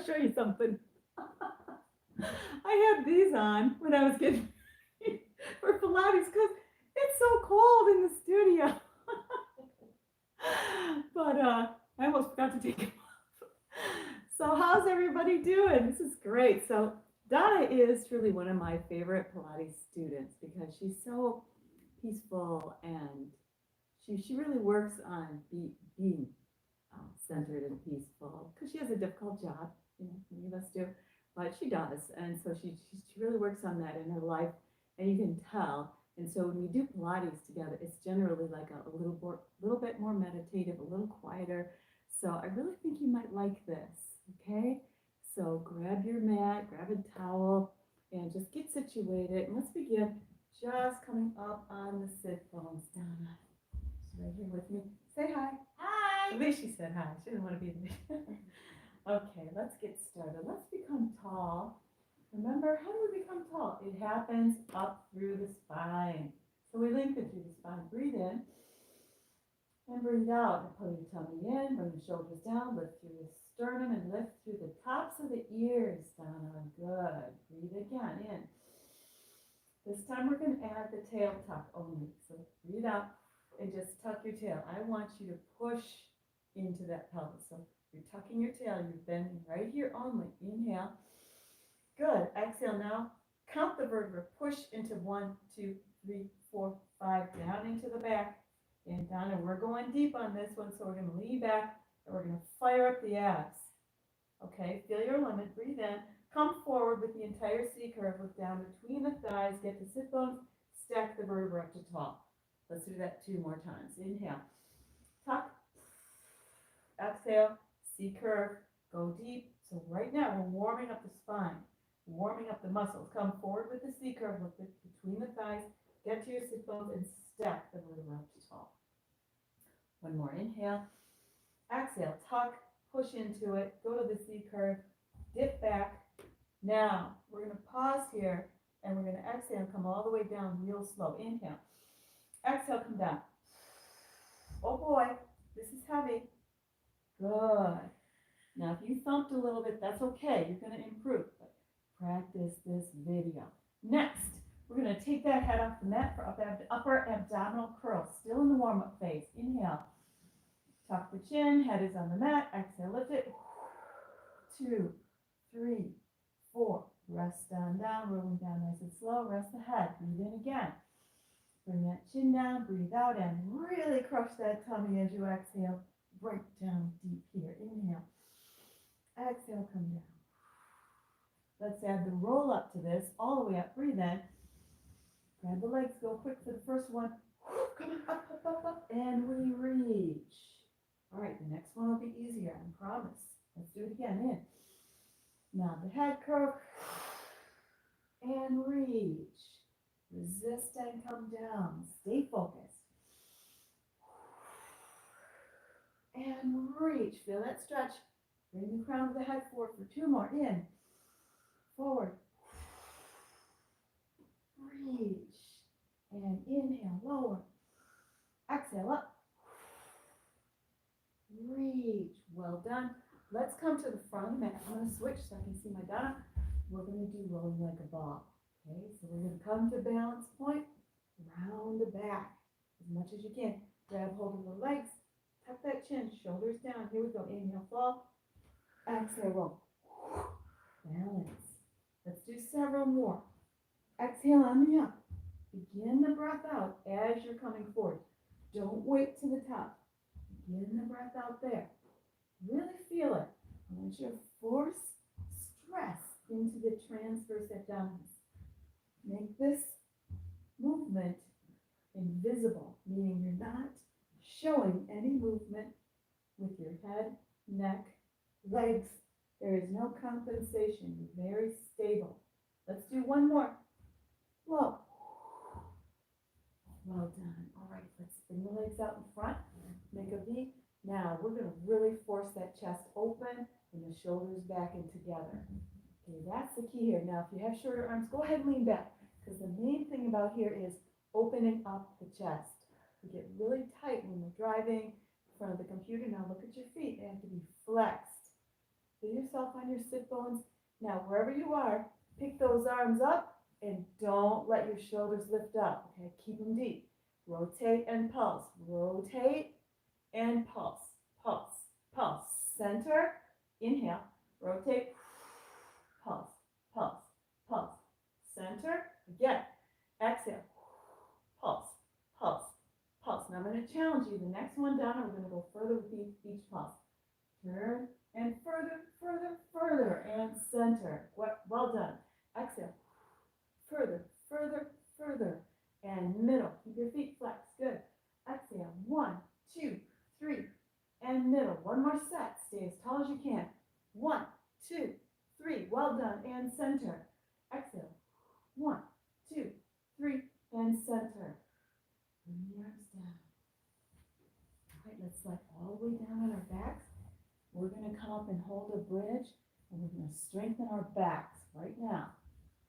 show you something. I had these on when I was getting for Pilates because it's so cold in the studio. But I almost forgot to take them off. So how's everybody doing? This is great. So Donna is truly one of my favorite Pilates students because she's so peaceful and she really works on being centered and peaceful because she has a difficult job, you know, many of us do, but she does, and so she really works on that in her life, and you can tell. And so when we do Pilates together, it's generally like a little bit more meditative, a little quieter. So I really think you might like this. Okay, so grab your mat, grab a towel, and just get situated. And let's begin. Just coming up on the sit bones, Donna. She's right here with me. Say hi. Hi. At least she said hi. She didn't want to be there. Okay, let's get started. Let's become tall. Remember, how do we become tall? It happens up through the spine. So we lengthen through the spine. Breathe in and breathe out. And pull your tummy in, bring the shoulders down, lift through the sternum and lift through the tops of the ears, Donna. Good. Breathe again in. This time we're going to add the tail tuck only. So breathe out and just tuck your tail. I want you to push into that pelvis. So you're tucking your tail. You're bending right here only. Inhale. Good. Exhale now. Count the vertebra. Push into 1, 2, 3, 4, 5. Down into the back. And Donna, we're going deep on this one. So we're going to lean back and we're going to fire up the abs. Okay. Feel your limit. Breathe in. Come forward with the entire C curve. Look down between the thighs. Get the sit bones. Stack the vertebra up to tall. Let's do that 2 more times. Inhale. Tuck. Exhale. C curve. Go deep. So right now we're warming up the spine. Warming up the muscles. Come forward with the C curve. Look between the thighs. Get to your sit bones and stack the vertebra up to tall. One more. Inhale. Exhale. Tuck. Push into it. Go to the C curve. Dip back. Now we're going to pause here and we're going to exhale and come all the way down real slow. Inhale. Exhale. Come down. Oh boy. This is heavy. Good. Now if you thumped a little bit, that's okay. You're going to improve. But practice this video. Next, we're going to take that head off the mat for upper abdominal curls. Still in the warm-up phase. Inhale. Tuck the chin. Head is on the mat. Exhale. Lift it. 2, 3, 4. Rest down, rolling down nice and slow. Rest the head. Breathe in again. Bring that chin down. Breathe out and really crush that tummy as you exhale. Right down deep here. Inhale. Exhale, come down. Let's add the roll up to this. All the way up. Breathe in. Grab the legs. Go quick for the first one. Come on, up. And we reach. All right, the next one will be easier, I promise. Let's do it again. In. Now the head curve. And reach. Resist and come down. Stay focused. And reach. Feel that stretch. Bring the crown of the head forward for 2 more. In. Forward. Reach. And inhale. Lower. Exhale. Up. Reach. Well done. Let's come to the front of the mat. I'm going to switch so I can see my Donna. We're going to do rolling like a ball. Okay, so we're going to come to balance point, round the back as much as you can. Grab hold of the legs, tuck that chin, shoulders down. Here we go. Inhale, fall. Exhale, roll. Balance. Let's do several more. Exhale on the up. Begin the breath out as you're coming forward. Don't wait to the top. Begin the breath out there. Really feel it. I want you to force stress into the transverse abdominis. Make this movement invisible, meaning you're not showing any movement with your head, neck, legs. There is no compensation. You're very stable. Let's do one more. Low. Well done. All right, let's bring the legs out in front. Make a V. Now we're going to really force that chest open and the shoulders back and together. Okay, that's the key here. Now, if you have shorter arms, go ahead and lean back, because the main thing about here is opening up the chest. We get really tight when we're driving in front of the computer. Now look at your feet. They have to be flexed. Feel yourself on your sit bones. Now, wherever you are, pick those arms up and don't let your shoulders lift up. Okay, keep them deep. Rotate and pulse. Rotate and pulse. Pulse. Pulse. Center. Inhale. Rotate. Pulse. Pulse. Pulse. Center. Again. Exhale. Pulse. Pulse. Pulse. Now I'm going to challenge you. The next one down, we're going to go further with each pulse. Turn and further, further, further, and center. Well done. Exhale. Further, further, further, and middle. Keep your feet flexed. Good. Exhale. 1, 2, 3, and middle. One more set. Stay as tall as you can. 1, 2, 3. Well done. And center. Exhale. 1, 2, 3, and center. Bring the arms down. All right, let's slide all the way down on our backs. We're going to come up and hold a bridge, and we're going to strengthen our backs right now.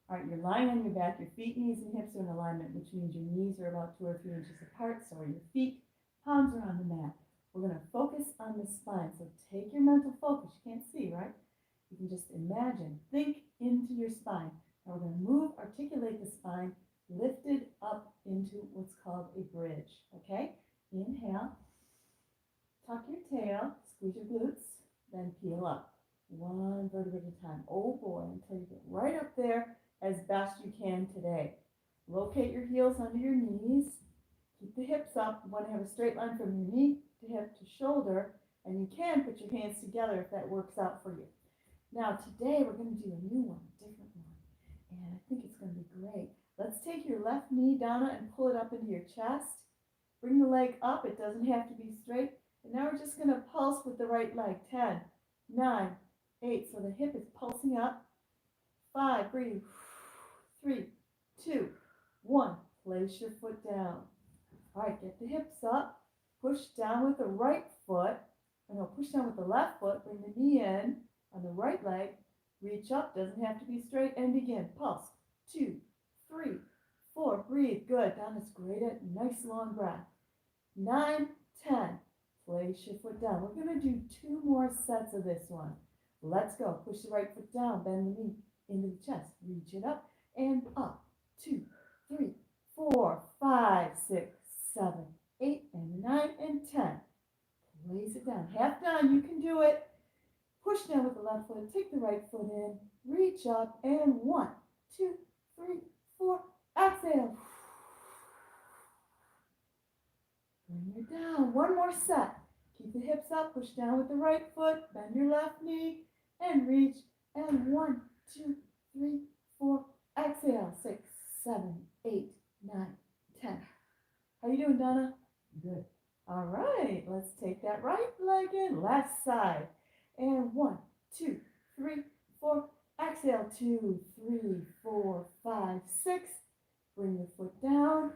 All right, you're lying on your back. Your feet, knees, and hips are in alignment, which means your knees are about 2 or 3 inches apart. So are your feet. Palms are on the mat. We're going to focus on the spine. So take your mental focus. You can't see, right? You can just imagine. Think into your spine. Now we're going to move, articulate the spine, lifted up into what's called a bridge. Okay? Inhale. Tuck your tail. Squeeze your glutes. Then peel up. One vertebra at a time. Oh boy, until you get right up there as best you can today. Locate your heels under your knees. Keep the hips up. You want to have a straight line from your knee to hip to shoulder. And you can put your hands together if that works out for you. Now today we're going to do a new one, a different one. And I think it's going to be great. Let's take your left knee, Donna, and pull it up into your chest. Bring the leg up. It doesn't have to be straight. And now we're just going to pulse with the right leg. 10, 9, 8. So the hip is pulsing up. 5, breathe. 3, 2, 1. Place your foot down. All right, get the hips up. Push down with the right foot. Push down with the left foot. Bring the knee in on the right leg. Reach up. Doesn't have to be straight. And begin. Pulse. 2, 3, 4. Breathe. Good. Donna's great at nice long breath. 9, 10. Place your foot down. We're going to do 2 more sets of this one. Let's go. Push the right foot down. Bend the knee into the chest. Reach it up and up. 2, 3, 4, 5, 6, 7, 8, and 9, and 10. Place it down. Half done. You can do it. Push down with the left foot. Take the right foot in. Reach up. And 1, 2, 3, 4. Exhale. Bring it down. One more set. Keep the hips up. Push down with the right foot. Bend your left knee. And reach. And 1, 2, 3, 4. Exhale. 6, 7, 8, 9, 10. How you doing, Donna? Good. All right. Let's take that right leg in. Left side. And 1, 2, 3, 4. Exhale. 2, 3, 4, 5, 6. Bring the foot down.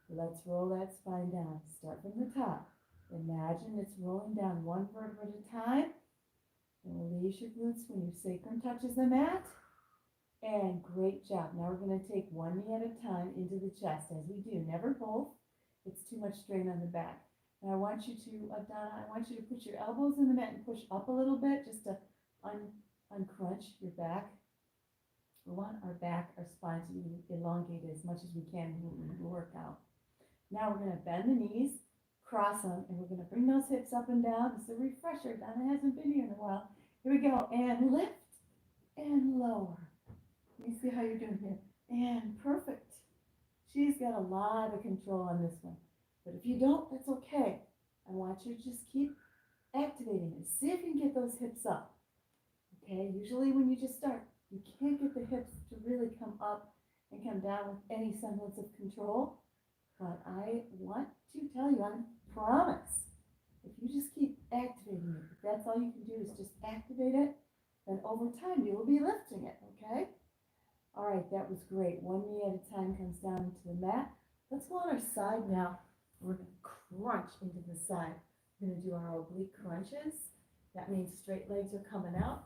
Let's roll that spine down. Start from the top. Imagine it's rolling down one vertebra at a time. And release your glutes when your sacrum touches the mat. And great job. Now we're going to take one knee at a time into the chest as we do. Never both. It's too much strain on the back. And I want you to, Donna, I want you to put your elbows in the mat and push up a little bit just to uncrunch your back. We want our back, our spine to be elongated as much as we can when we work out. Now we're going to bend the knees, cross them, and we're going to bring those hips up and down. This is a refresher. Donna hasn't been here in a while. Here we go. And lift and lower. Let me see how you're doing here. And perfect. She's got a lot of control on this one. But if you don't, that's okay. I want you to just keep activating it. See if you can get those hips up. Okay? Usually when you just start, you can't get the hips to really come up and come down with any semblance of control. But I want to tell you, I promise, if you just keep activating it, if that's all you can do is just activate it, then over time you will be lifting it, okay? All right, that was great. One knee at a time comes down into the mat. Let's go on our side now. We're going to crunch into the side. We're going to do our oblique crunches. That means straight legs are coming out.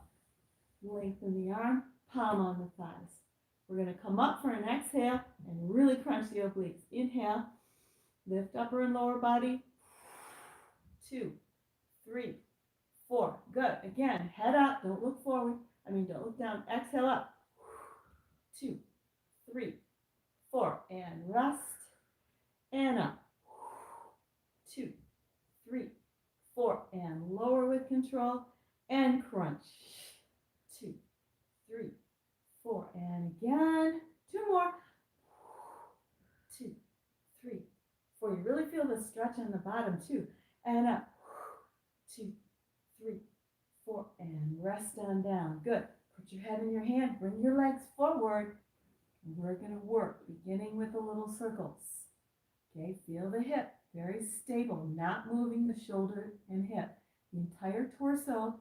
Lengthen the arm, palm on the thighs. We're going to come up for an exhale and really crunch the obliques. Inhale, lift upper and lower body. 2, 3, 4. Good. Again, head up. Don't look forward. Don't look down. Exhale up. 2, 3, 4. And rest. And up. 2, 3, 4. And lower with control. And crunch. 2, 3, 4. And again. 2 more. 2, 3, 4. You really feel the stretch on the bottom too. And up. 2, 3, 4. And rest on down. Good. Put your head in your hand. Bring your legs forward. And we're going to work beginning with the little circles. Okay, feel the hip. Very stable. Not moving the shoulder and hip. The entire torso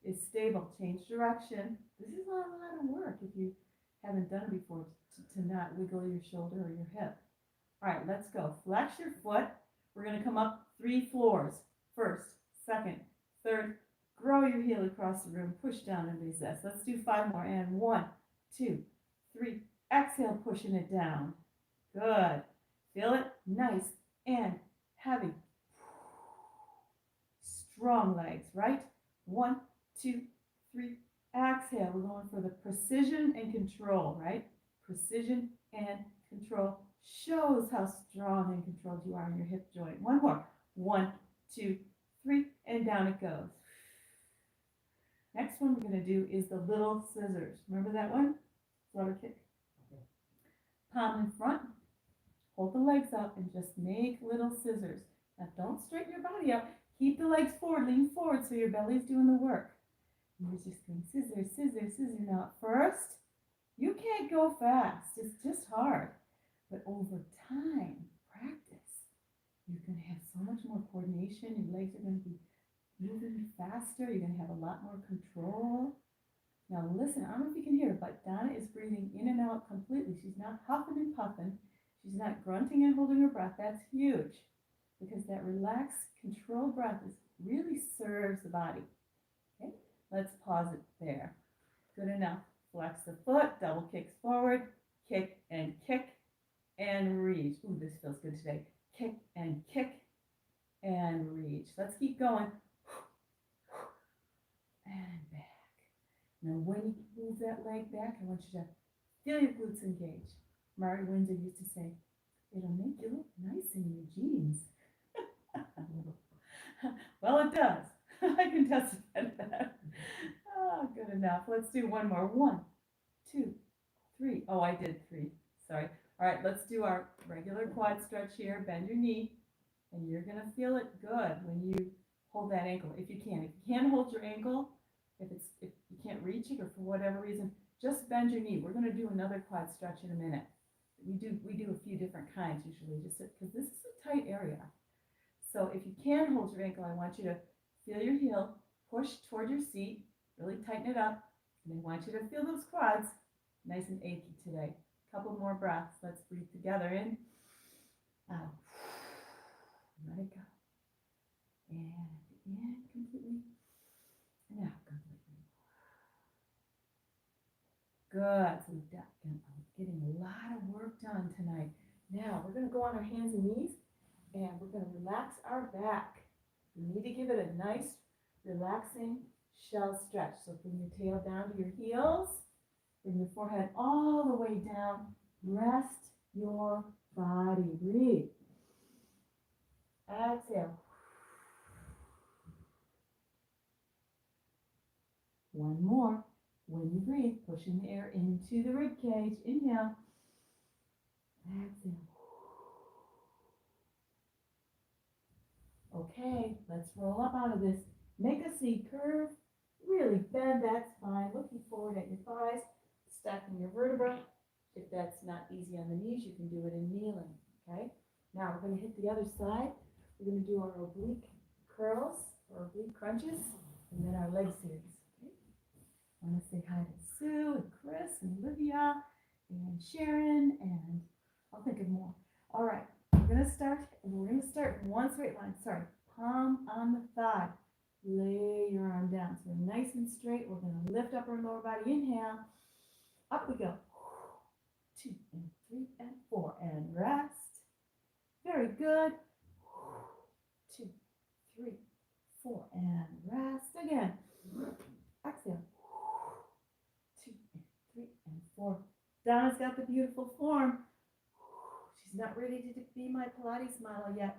is stable. Change direction. This is a lot of work if you haven't done it before to not wiggle your shoulder or your hip. All right, let's go. Flex your foot. We're going to come up 3 floors. First, second, third. Grow your heel across the room. Push down and resist. Let's do 5 more. And 1, 2, 3. Exhale, pushing it down. Good. Feel it? Nice and heavy. Strong legs, right? 1, 2, 3. Exhale. We're going for the precision and control, right? Precision and control shows how strong and controlled you are in your hip joint. 1 more. 1, 2, 3. And down it goes. Next one we're going to do is the little scissors. Remember that one? Flutter kick. Palm in front. Hold the legs up and just make little scissors. Now don't straighten your body up. Keep the legs forward. Lean forward so your belly's doing the work. And you're just going scissor, scissor, scissor. Now at first, you can't go fast. It's just hard. But over time, practice, you're going to have so much more coordination. Your legs are going to be moving faster. You're going to have a lot more control. Now listen, I don't know if you can hear, but Donna is breathing in and out completely. She's not huffing and puffing. She's not grunting and holding her breath. That's huge because that relaxed, controlled breath really serves the body. Okay, let's pause it there. Good enough. Flex the foot, double kicks forward, kick and reach. Ooh, this feels good today. Kick and reach. Let's keep going. And back. Now when you move that leg back, I want you to feel your glutes engage. Mary Windsor used to say, it'll make you look nice in your jeans. Well, it does. I can testify to that. Oh, good enough. Let's do 1 more. 1, 2, 3. Oh, I did 3. Sorry. All right, let's do our regular quad stretch here. Bend your knee, and you're going to feel it good when you hold that ankle, if you can. If you can't hold your ankle, if you can't reach it or for whatever reason, just bend your knee. We're going to do another quad stretch in a minute. We do a few different kinds usually, just because this is a tight area. So if you can hold your ankle, I want you to feel your heel, push toward your seat, really tighten it up, and I want you to feel those quads nice and achy today. A couple more breaths. Let's breathe together in, out, let it go, and in completely, and out completely. Good. So we've getting a lot of work done tonight. Now we're going to go on our hands and knees, and we're going to relax our back. You need to give it a nice, relaxing shell stretch. So bring your tail down to your heels. Bring your forehead all the way down. Rest your body. Breathe. Exhale. 1 more. When you breathe, pushing the air into the rib cage. Inhale. Exhale. Okay, let's roll up out of this. Make a C curve. Really bend that spine, looking forward at your thighs, stacking your vertebra. If that's not easy on the knees, you can do it in kneeling. Okay? Now we're going to hit the other side. We're going to do our oblique curls or oblique crunches, and then our leg series. Okay? I want to say hi to Sue and Chris and Olivia and Sharon, and I'll think of more. All right, we're going to start in one straight line. Sorry, palm on the thigh. Lay your arm down. So we're nice and straight. We're going to lift up our lower body. Inhale. Up we go. 2 and 3 and 4. And rest. Very good. 2, 3, 4, and rest again. Exhale. 2, and 3, and 4. Donna's got the beautiful form. She's not ready to be my Pilates model yet.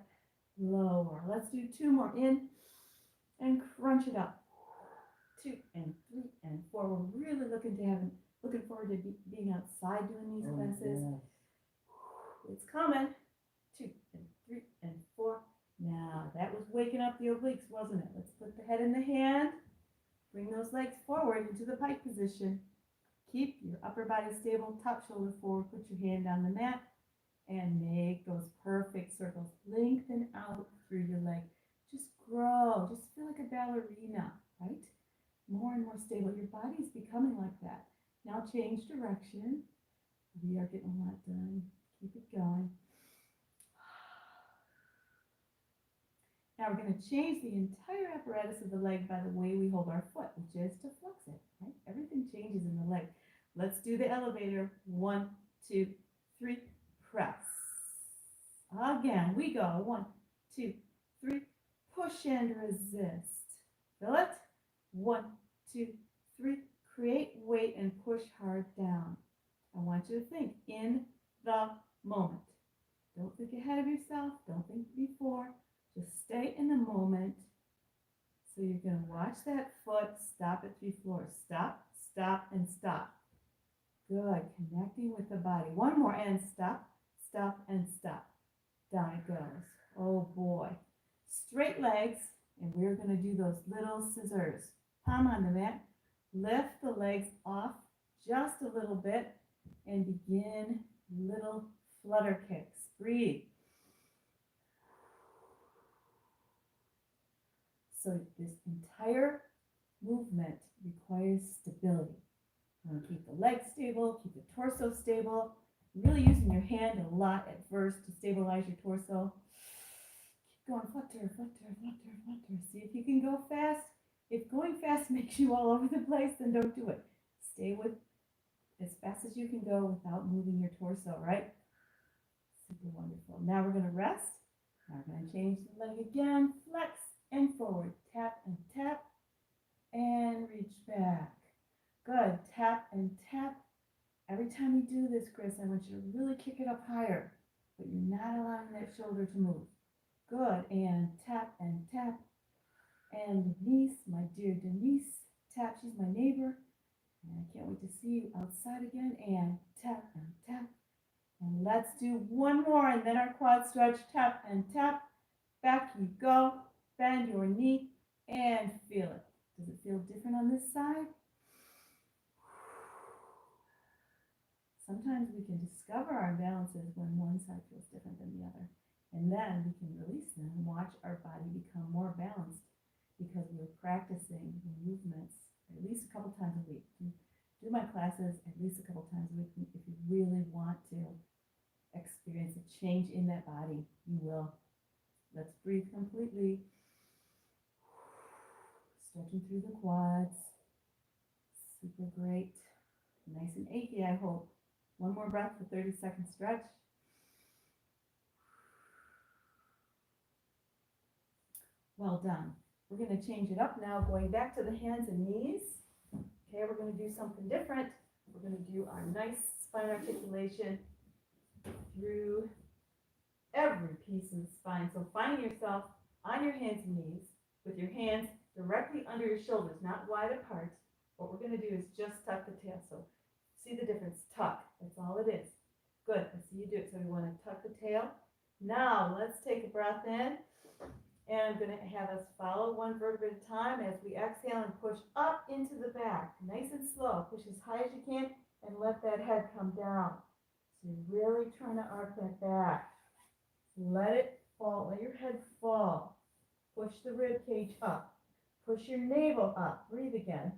Lower. Let's do 2 more. In and crunch it up. 2, and 3, and 4. We're really looking forward to being outside doing these classes. Yeah. It's coming. 2, and 3, and 4. Now, that was waking up the obliques, wasn't it? Let's put the head in the hand. Bring those legs forward into the pike position. Keep your upper body stable, top shoulder forward. Put your hand on the mat and make those perfect circles. Lengthen out through your leg. Just grow. Just feel like a ballerina, right? More and more stable. Your body's becoming like that. Now change direction. We are getting a lot done. Keep it going. Now we're going to change the entire apparatus of the leg by the way we hold our foot, which is to flex it, right? Everything changes in the leg. Let's do the elevator. 1, 2, 3, press. Again, we go. 1, 2, 3, push and resist. Feel it? 1, 2, 3, create weight and push hard down. I want you to think in the moment. Don't think ahead of yourself. Don't think before. Just stay in the moment. So you're going to watch that foot stop at 3 floors. Stop, stop, and stop. Good. Connecting with the body. 1 more and stop, stop, and stop. Down it goes. Oh boy. Straight legs, and we're going to do those little scissors. Palm on the mat. Lift the legs off just a little bit and begin little flutter kicks. Breathe. So this entire movement requires stability. You want to keep the legs stable, keep the torso stable. Really using your hand a lot at first to stabilize your torso. Keep going, flutter, flutter, flutter, flutter. See if you can go fast. If going fast makes you all over the place, then don't do it. Stay with as fast as you can go without moving your torso, right? Super wonderful. Now we're going to rest. Now we're going to change the leg again. Flex and forward. Tap and reach back. Good. Tap and tap. Every time you do this, Chris, I want you to really kick it up higher, but you're not allowing that shoulder to move. Good. And tap and tap. And Denise, my dear Denise, tap. She's my neighbor. And I can't wait to see you outside again. And tap and tap. And let's do 1 more, and then our quad stretch. Tap and tap. Back you go. Bend your knee and feel it. Does it feel different on this side? Sometimes we can discover our imbalances when one side feels different than the other. And then we can release them and watch our body become more balanced because we're practicing the movements at least a couple times a week. Do my classes at least a couple times a week. If you really want to experience a change in that body, you will. Let's breathe completely. Stretching through the quads. Super great. Nice and achy, I hope. 1 more breath for 30-second stretch. Well done. We're going to change it up now, going back to the hands and knees. Okay, we're going to do something different. We're going to do our nice spine articulation through every piece of the spine. So find yourself on your hands and knees with your hands directly under your shoulders, not wide apart. What we're going to do is just tuck the tail. So see the difference? Tuck. That's all it is. Good. I see you do it. So we want to tuck the tail. Now let's take a breath in. And I'm going to have us follow 1 vertebra at a time as we exhale and push up into the back. Nice and slow. Push as high as you can and let that head come down. So you're really trying to arc that back. Let it fall. Let your head fall. Push the rib cage up. Push your navel up. Breathe again.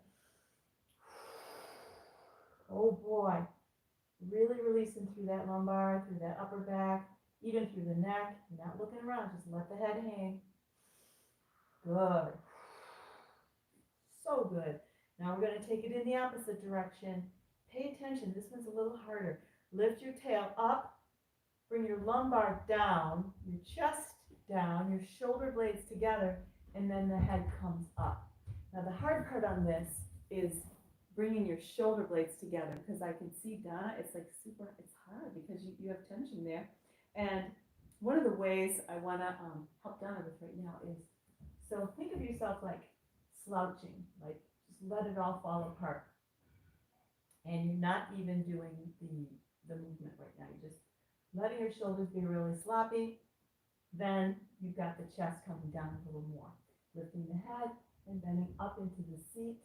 Oh boy. Really releasing through that lumbar, through that upper back, even through the neck. You're not looking around. Just let the head hang. Good. So good. Now we're going to take it in the opposite direction. Pay attention. This one's a little harder. Lift your tail up. Bring your lumbar down, your chest down, your shoulder blades together, and then the head comes up. Now the hard part on this is bringing your shoulder blades together, because I can see Donna, it's like super, it's hard because you have tension there. And one of the ways I want to help Donna with right now is, so think of yourself like slouching, like just let it all fall apart. And you're not even doing the movement right now. You're just letting your shoulders be really sloppy. Then you've got the chest coming down a little more, lifting the head and bending up into the seat.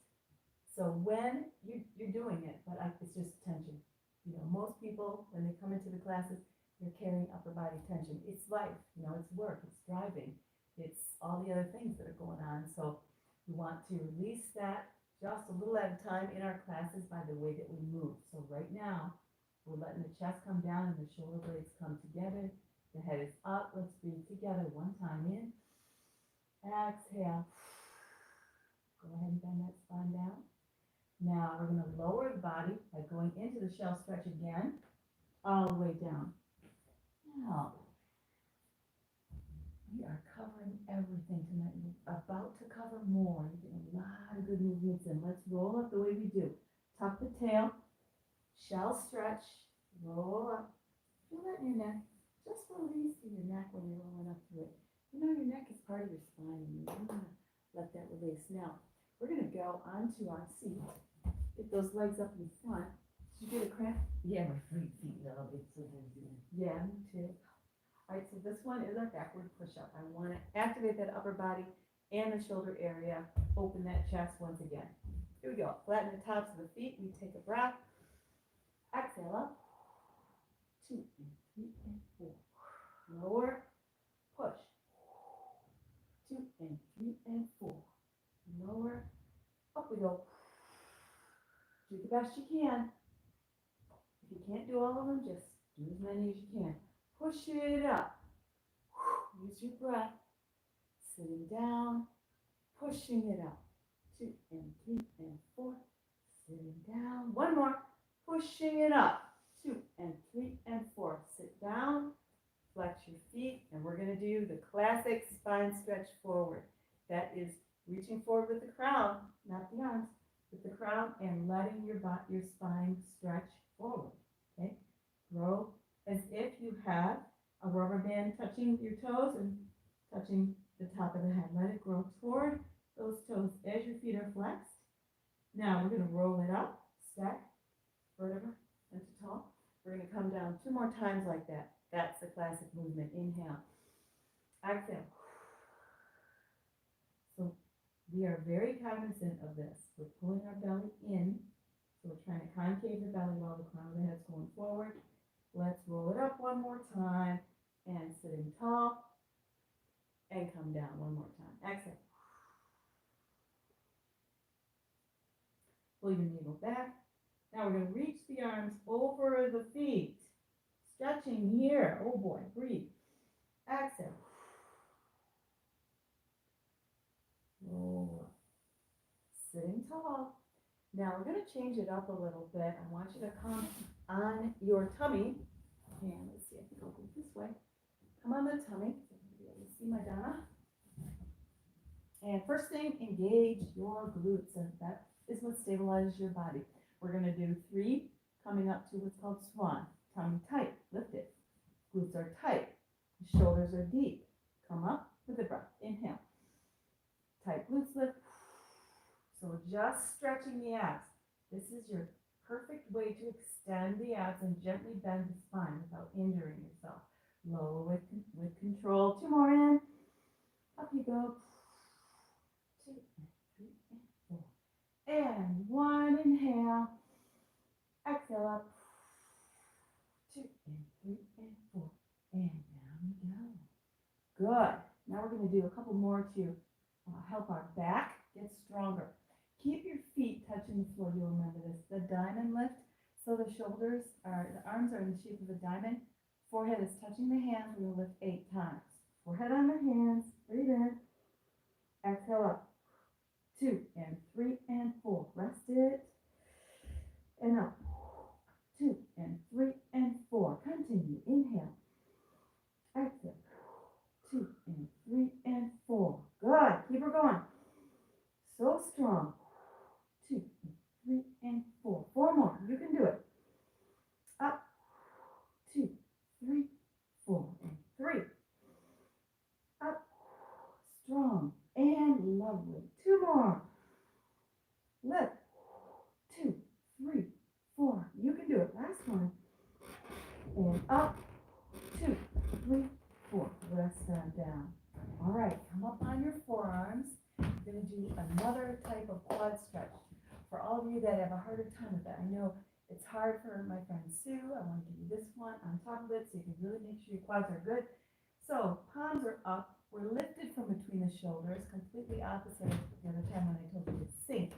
So when you're doing it, but it's just tension. You know, most people, when they come into the classes, they're carrying upper body tension. It's life, you know, it's work, it's driving, it's all the other things that are going on. So we want to release that just a little at a time in our classes by the way that we move. So right now, we're letting the chest come down and the shoulder blades come together. The head is up. Let's breathe together one time in. Exhale. Go ahead and bend that spine down. Now we're going to lower the body by going into the shell stretch again, all the way down. Now, we are covering everything tonight. We're about to cover more. You're getting a lot of good movements in. Let's roll up the way we do. Tuck the tail, shell stretch, roll up. Feel that in your neck. Just release your neck when you're rolling up through it. You know your neck is part of your spine, and you want to let that release. Now, we're going to go onto our seat. Get those legs up in front. Did you get a cramp? Yeah, my feet a little bit sometimes. Yeah, me too. All right, so this one is our backward push-up. I want to activate that upper body and the shoulder area. Open that chest once again. Here we go. Flatten the tops of the feet. We take a breath. Exhale up. 2 and 3 and 4. Lower. Push. 2 and 3 and 4. Lower. Up we go. Do the best you can. If you can't do all of them, just do as many as you can. Push it up. Use your breath. Sitting down. Pushing it up. 2 and 3 and 4. Sitting down. One more. Pushing it up. 2 and 3 and 4. Sit down. Flex your feet. And we're going to do the classic spine stretch forward. That is reaching forward with the crown, not the arms, with the crown, and letting your spine stretch forward. Okay? Grow as if you have a rubber band touching your toes and touching the top of the head. Let it grow toward those toes as your feet are flexed. Now we're going to roll it up, stack, vertebra, and to tall. We're going to come down 2 more times like that. That's the classic movement. Inhale. Exhale. So we are very cognizant of this. We're pulling our belly in. So we're trying to concave the belly while the crown of the head's going forward. Let's roll it up one more time. And sitting tall. And come down one more time. Exhale. Pull your navel back. Now we're going to reach the arms over the feet. Stretching here. Oh boy, breathe. Exhale. Roll up. Sitting tall. Now we're going to change it up a little bit. I want you to come on your tummy. And let's see, I think I'll go this way. Come on the tummy. You see my Donna? And first thing, engage your glutes. And that is what stabilizes your body. We're going to do 3, coming up to what's called Swan. Tummy tight. Lift it. Glutes are tight. Shoulders are deep. Come up with a breath. Inhale. Tight glutes lift. So we're just stretching the abs. This is your perfect way to extend the abs and gently bend the spine without injuring yourself. Lower with control. 2 more in. Up you go. 2 and 3 and 4. And 1. Inhale. Exhale up. 2 and 3 and 4. And down we go. Good. Now we're going to do a couple more to help our back get stronger. Keep your feet touching the floor. You'll remember this. The diamond lift. So the arms are in the shape of a diamond. Forehead is touching the hands. We're going to lift 8 times. Forehead on the hands. Breathe in. Exhale up. 2 and 3 and 4. Rest it. And up. 2 and 3 and 4. Continue. Inhale. Exhale. 2 and 3 and 4. Good. Keep and up, 2, 3, 4, rest on down. All right, come up on your forearms. We're going to do another type of quad stretch. For all of you that have a harder time with that, I know it's hard for my friend Sue. I want to give you this one on top of it so you can really make sure your quads are good. So palms are up. We're lifted from between the shoulders, completely opposite of the other time when I told you to sink.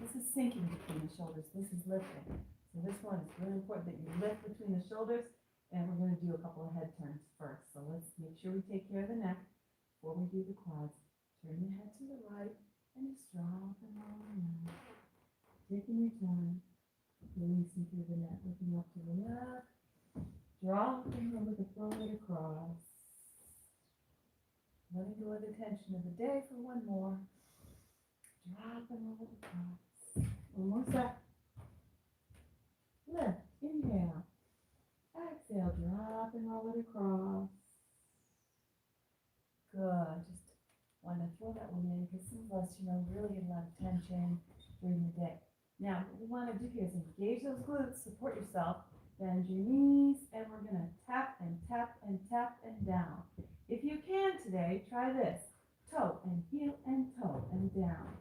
This is sinking between the shoulders. This is lifting. So this one is really important that you lift between the shoulders, and we're going to do a couple of head turns first. So let's make sure we take care of the neck before we do the quads. Turn your head to the right and just drop and roll around. Taking your time, releasing through the neck, looking up to the left, dropping over the forward across. Letting go of the tension of the day for one more. Dropping over the cross. One more set. Lift, inhale. Exhale, drop and roll it across. Good. Just want to throw that one in because some of us, really get a lot of tension during the day. Now, what we want to do here is engage those glutes, support yourself, bend your knees, and we're going to tap and tap and tap and down. If you can today, try this. Toe and heel and toe and down.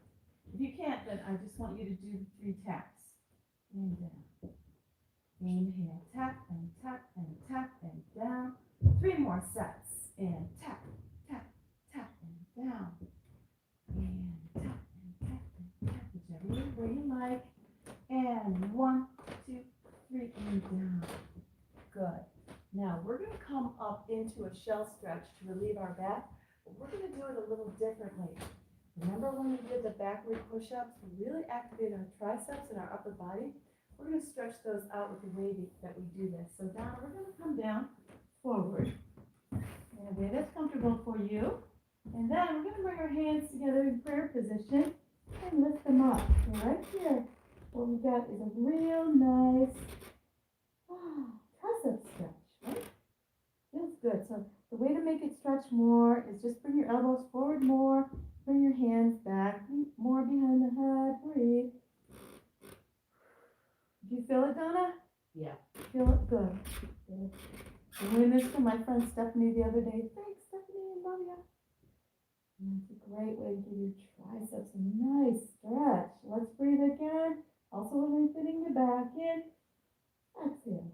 If you can't, then I just want you to do 3 taps and down. Inhale, tap and tap and tap and down. 3 more sets. And tap, tap, tap and down. And tap and tap and tap, whichever way you like. And 1, 2, 3, and down. Good. Now we're going to come up into a shell stretch to relieve our back, but we're going to do it a little differently. Remember when we did the backward push-ups, we really activated our triceps and our upper body. We're going to stretch those out with the way that we do this. So Donna, we're going to come down forward in a way that's comfortable for you. And then we're going to bring our hands together in prayer position and lift them up. So right here, what we got is a real nice tricep stretch, right? Feels good. So the way to make it stretch more is just bring your elbows forward more, bring your hands back, more behind the head, breathe. Do you feel it, Donna? Yeah. Feel it? Good. Good. I learned this from my friend Stephanie the other day. Thanks, Stephanie, I love you. And it's a great way to give your triceps a nice stretch. Let's breathe again. Also lengthening the back in. Exhale.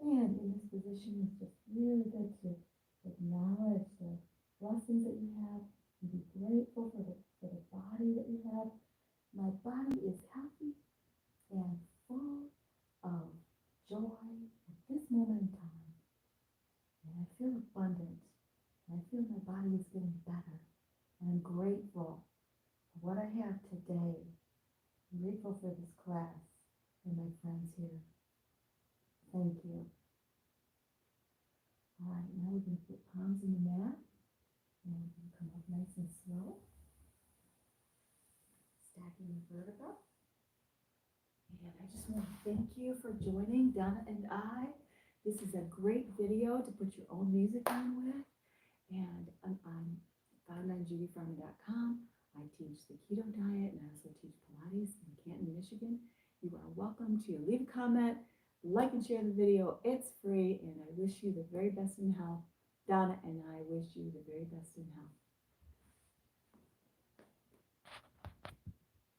And in this position, it's just really good to acknowledge the blessings that you have and be grateful for the body that you have. My body is healthy and full of joy at this moment in time. And I feel abundant. And I feel my body is getting better. And I'm grateful for what I have today. I'm grateful for this class and my friends here. Thank you. All right, now we're going to put palms in the mat. And we're going to come up nice and slow. Stacking the vertebra. And I just want to thank you for joining Donna and I. This is a great video to put your own music on with. And I'm found on JudyFarmer.com. I teach the keto diet and I also teach Pilates in Canton, Michigan. You are welcome to leave a comment, like and share the video. It's free and I wish you the very best in health. Donna and I wish you the very best in health.